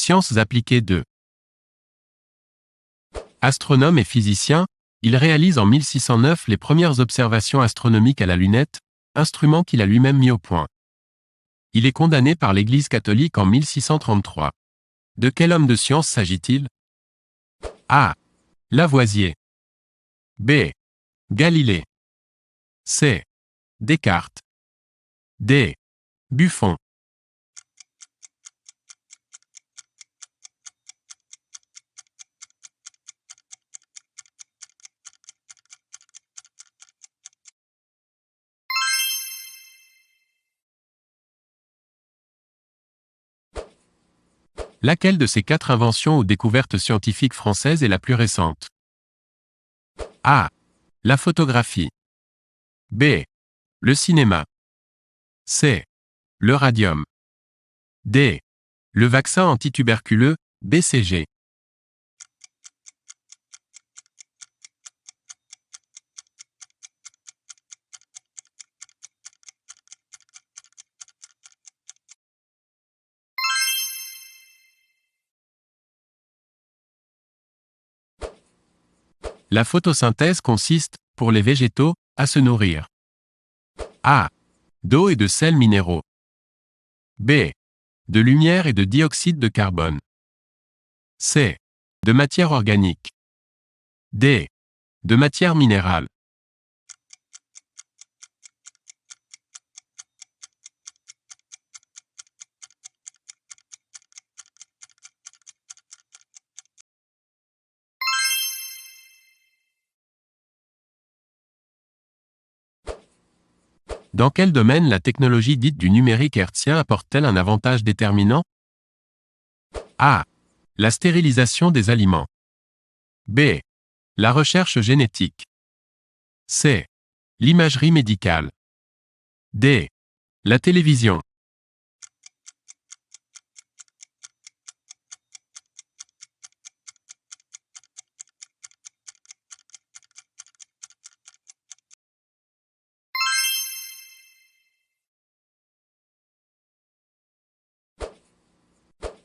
Sciences appliquées 2. Astronome et physicien, il réalise en 1609 les premières observations astronomiques à la lunette, instrument qu'il a lui-même mis au point. Il est condamné par l'Église catholique en 1633. De quel homme de science s'agit-il? A. Lavoisier. B. Galilée. C. Descartes. D. Buffon. Laquelle de ces 4 inventions ou découvertes scientifiques françaises est la plus récente? A. La photographie. B. Le cinéma. C. Le radium. D. Le vaccin antituberculeux, BCG. La photosynthèse consiste, pour les végétaux, à se nourrir. A. D'eau et de sels minéraux. B. De lumière et de dioxyde de carbone. C. De matière organique. D. De matière minérale. Dans quel domaine la technologie dite du numérique hertzien apporte-t-elle un avantage déterminant? A. La stérilisation des aliments. B. La recherche génétique. C. L'imagerie médicale. D. La télévision.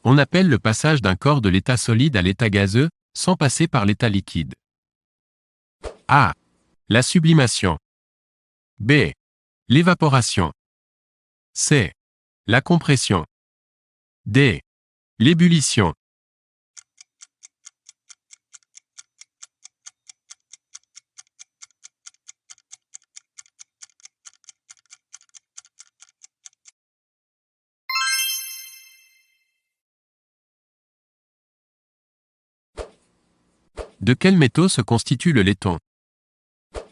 On appelle le passage d'un corps de l'état solide à l'état gazeux, sans passer par l'état liquide. A. La sublimation. B. L'évaporation. C. La compression. D. L'ébullition. De quels métaux se constitue le laiton?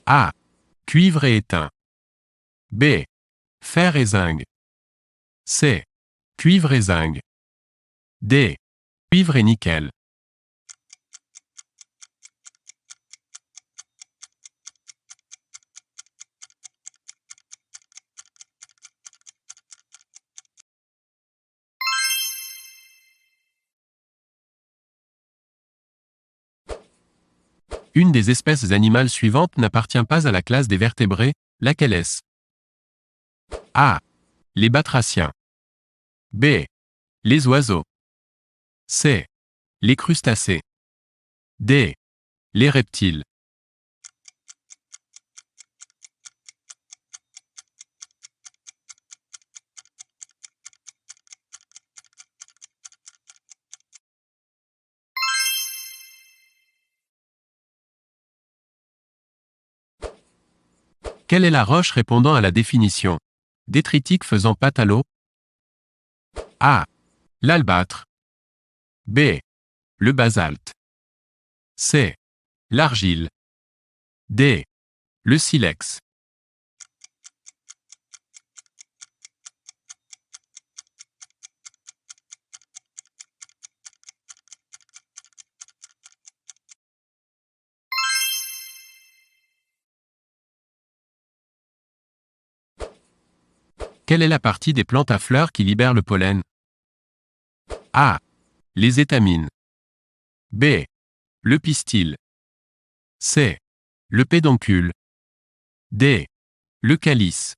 A. Cuivre et étain. B. Fer et zinc. C. Cuivre et zinc. D. Cuivre et nickel. Une des espèces animales suivantes n'appartient pas à la classe des vertébrés, laquelle est-ce? A. Les batraciens. B. Les oiseaux. C. Les crustacés. D. Les reptiles. Quelle est la roche répondant à la définition? Détritique faisant pâte à l'eau. A. L'albâtre. B. Le basalte. C. L'argile. D. Le silex. Quelle est la partie des plantes à fleurs qui libère le pollen? A. Les étamines. B. Le pistil. C. Le pédoncule. D. Le calice.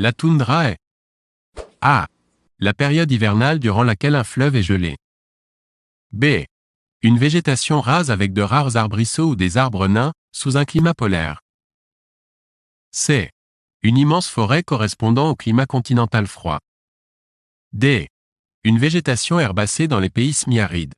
La toundra est A. La période hivernale durant laquelle un fleuve est gelé. B. Une végétation rase avec de rares arbrisseaux ou des arbres nains, sous un climat polaire. C. Une immense forêt correspondant au climat continental froid. D. Une végétation herbacée dans les pays semi-arides.